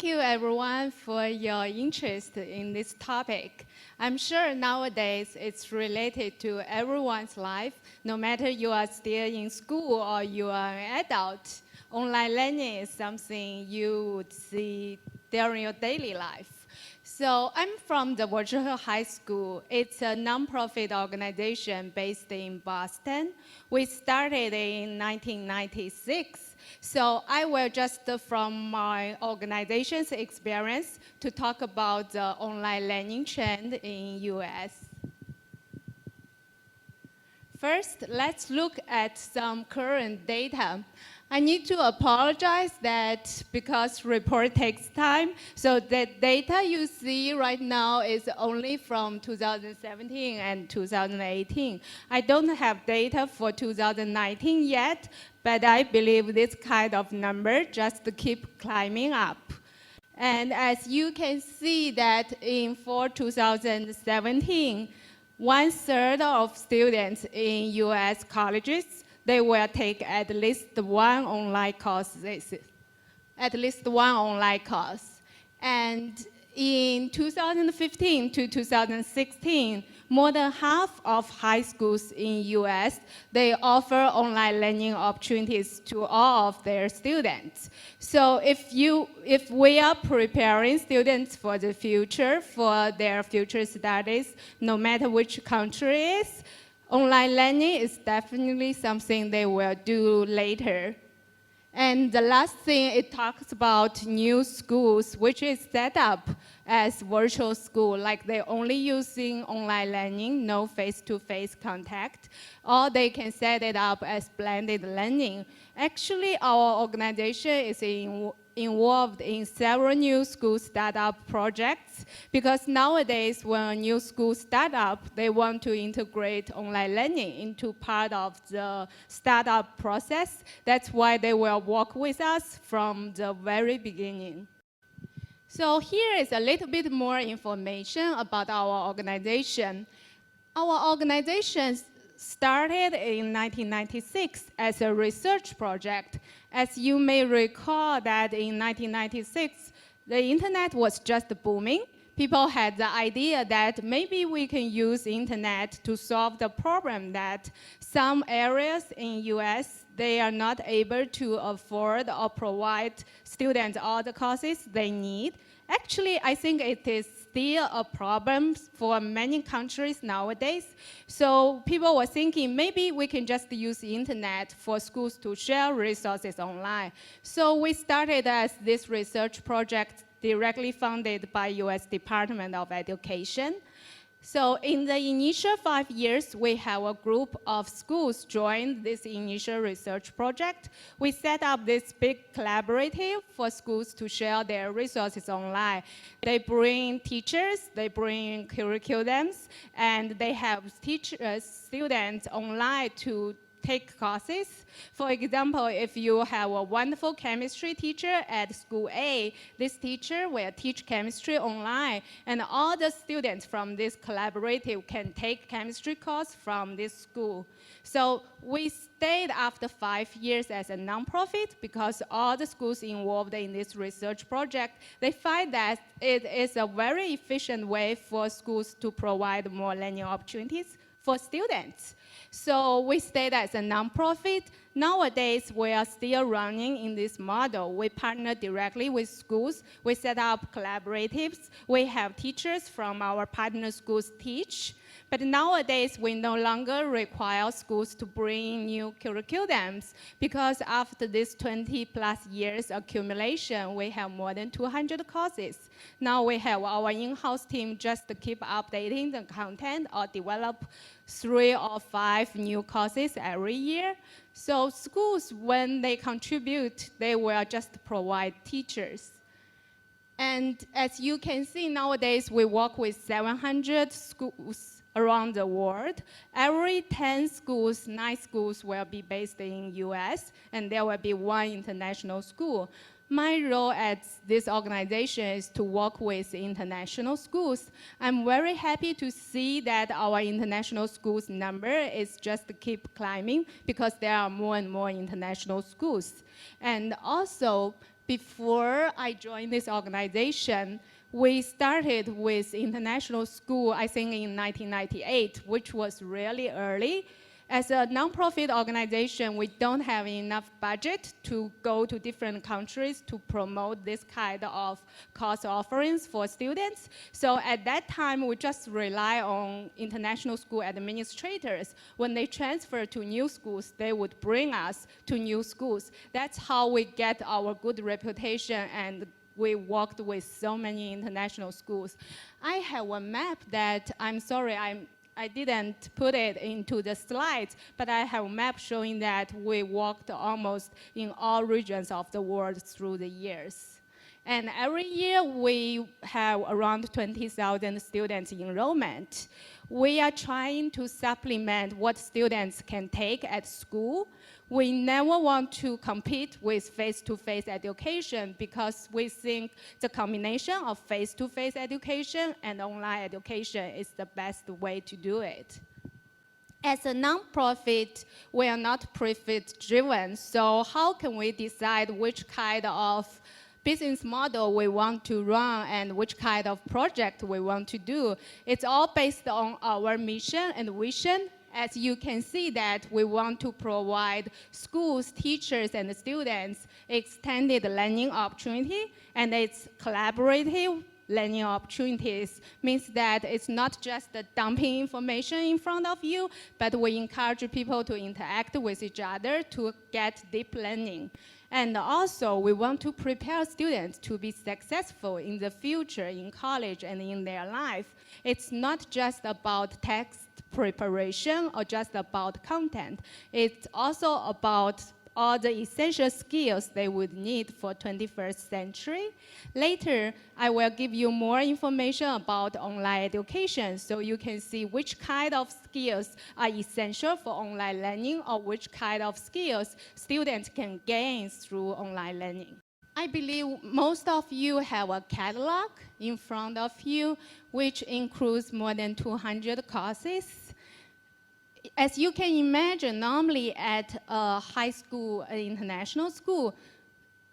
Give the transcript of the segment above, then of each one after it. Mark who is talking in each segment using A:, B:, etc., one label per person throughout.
A: Thank you, everyone, for your interest in this topic. I'm sure nowadays it's related to everyone's life, no matter you are still in school or you are an adult. Online learning is something you would see during your daily life. So I'm from the Virtual High School. It's a nonprofit organization based in Boston. We started in 1996. So I will just, from my organization's experience, to talk about the online learning trend in US. First, let's look at some current data. I need to apologize that because report takes time, so the data you see right now is only from 2017 and 2018. I don't have data for 2019 yet, but I believe this kind of number just keep climbing up. And as you can see that for 2017, 1/3 of students in US colleges, they will take at least one online course. And in 2015 to 2016, more than half of high schools in US, they offer online learning opportunities to all of their students. So if we are preparing students for the future, for their future studies, no matter which country it is, online learning is definitely something they will do later. And the last thing, it talks about new schools, which is set up as virtual school, like they're only using online learning, no face-to-face contact, or they can set it up as blended learning. Actually, our organization is involved in several new school startup projects, because nowadays when a new school startup, they want to integrate online learning into part of the startup process. That's why they will work with us from the very beginning. So here is a little bit more information about our organization. Our organization started in 1996 as a research project. As you may recall that in 1996, the internet was just booming. People had the idea that maybe we can use internet to solve the problem that some areas in US, they are not able to afford or provide students all the courses they need. Actually, I think it is still a problem for many countries nowadays. So people were thinking maybe we can just use the internet for schools to share resources online. So we started as this research project directly funded by US Department of Education. So in the initial 5 years, we have a group of schools join this initial research project. We set up this big collaborative for schools to share their resources online. They bring teachers, they bring curriculums, and they have students online to take courses. For example, if you have a wonderful chemistry teacher at school A, this teacher will teach chemistry online, and all the students from this collaborative can take chemistry course from this school. So we stayed after 5 years as a nonprofit because all the schools involved in this research project, they find that it is a very efficient way for schools to provide more learning opportunities for students. So we stayed as a nonprofit. Nowadays, we are still running in this model. We partner directly with schools. We set up collaboratives. We have teachers from our partner schools teach. But nowadays, we no longer require schools to bring new curriculums because after this 20+ years accumulation, we have more than 200 courses. Now we have our in-house team just to keep updating the content or develop 3 or 5 new courses every year. So schools, when they contribute, they will just provide teachers. And as you can see nowadays, we work with 700 schools around the world. Every 10 schools, 9 schools will be based in US, and there will be 1 international school. My role at this organization is to work with international schools. I'm very happy to see that our international schools number is just keep climbing because there are more and more international schools. And also, before I joined this organization, we started with international school, I think in 1998, which was really early. As a nonprofit organization, we don't have enough budget to go to different countries to promote this kind of course offerings for students. So at that time, we just rely on international school administrators. When they transfer to new schools, they would bring us to new schools. That's how we get our good reputation, and we worked with so many international schools. I have a map that, I'm sorry, I didn't put it into the slides, but I have a map showing that we worked almost in all regions of the world through the years. And every year we have around 20,000 students enrollment. We are trying to supplement what students can take at school. We never want to compete with face-to-face education because we think the combination of face-to-face education and online education is the best way to do it. As a nonprofit, we are not profit-driven, so how can we decide which kind of business model we want to run and which kind of project we want to do? It's all based on our mission and vision. As you can see that we want to provide schools, teachers, and students extended learning opportunity, and it's collaborative learning opportunities. Means that it's not just the dumping information in front of you, but we encourage people to interact with each other to get deep learning. And also, we want to prepare students to be successful in the future, in college and in their life. It's not just about text preparation or just about content. It's also about all the essential skills they would need for 21st century. Later, I will give you more information about online education so you can see which kind of skills are essential for online learning or which kind of skills students can gain through online learning. I believe most of you have a catalog in front of you, which includes more than 200 courses. As you can imagine, normally at a high school, an international school,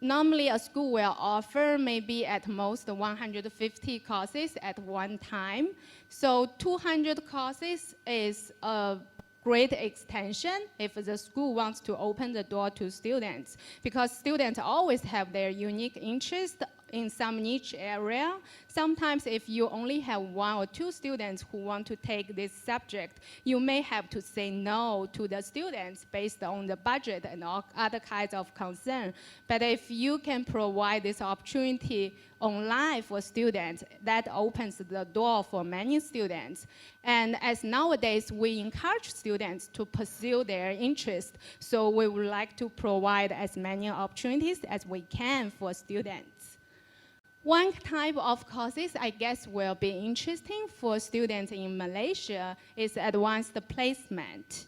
A: normally a school will offer maybe at most 150 courses at one time. So 200 courses is a great extension if the school wants to open the door to students, because students always have their unique interest in some niche area. Sometimes if you only have 1 or 2 students who want to take this subject, you may have to say no to the students based on the budget and all other kinds of concern. But if you can provide this opportunity online for students, that opens the door for many students. And as nowadays, we encourage students to pursue their interest, so we would like to provide as many opportunities as we can for students. One type of courses I guess will be interesting for students in Malaysia is advanced placement.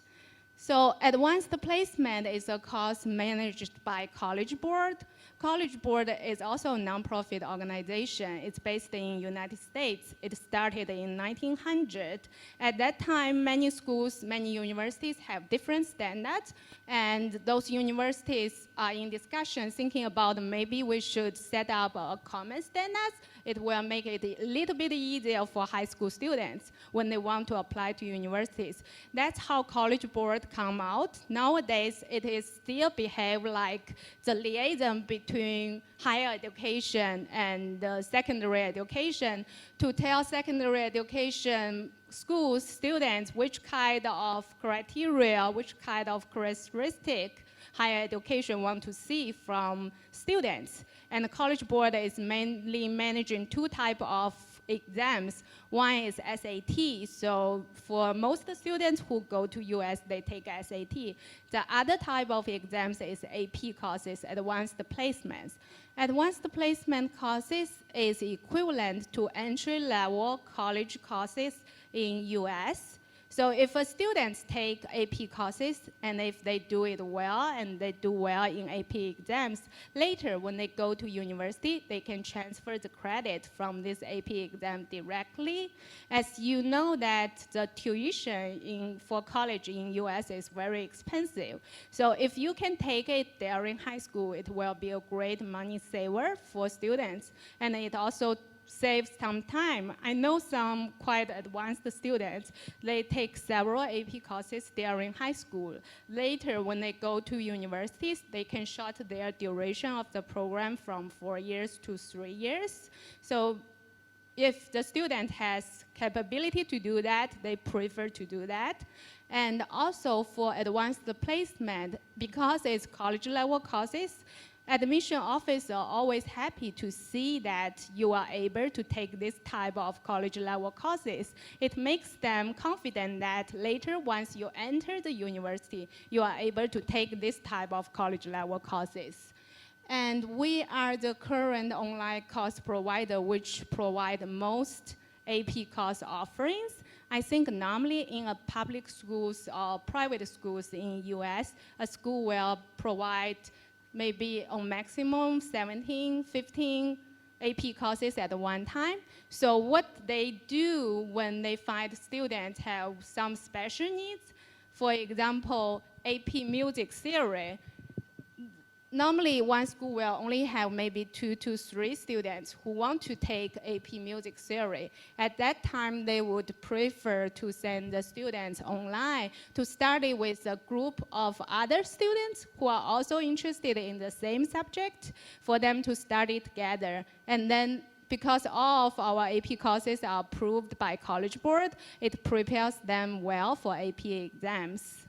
A: So advanced placement is a course managed by College Board. College Board is also a nonprofit organization. It's based in the United States. It started in 1900. At that time, many schools, many universities have different standards, and those universities are in discussion thinking about maybe we should set up a common standards. It will make it a little bit easier for high school students when they want to apply to universities. That's how College Board come out. Nowadays, it is still behave like the liaison between higher education and secondary education to tell secondary education schools, students, which kind of criteria, which kind of characteristic higher education want to see from students. And the College Board is mainly managing 2 types of exams. One is SAT, so for most students who go to US, they take SAT. The other type of exams is AP courses, advanced placements. Advanced placement courses is equivalent to entry-level college courses in US. So if a student take AP courses, and if they do it well, and they do well in AP exams, later when they go to university, they can transfer the credit from this AP exam directly. As you know that the tuition for college in US is very expensive. So if you can take it during high school, it will be a great money saver for students. And it also saves some time. I know some quite advanced students, they take several AP courses during high school. Later, when they go to universities, they can shorten their duration of the program from 4 years to 3 years. So if the student has capability to do that, they prefer to do that. And also for advanced placement, because it's college level courses, admission officers are always happy to see that you are able to take this type of college level courses. It makes them confident that later, once you enter the university, you are able to take this type of college level courses. And we are the current online course provider which provide most AP course offerings. I think normally in a public schools or private schools in US, a school will provide maybe on maximum 17, 15 AP courses at one time. So what they do when they find students have some special needs, for example, AP music theory, normally one school will only have maybe 2 to 3 students who want to take AP music theory. At that time, they would prefer to send the students online to study with a group of other students who are also interested in the same subject for them to study together. And then because all of our AP courses are approved by College Board, it prepares them well for AP exams.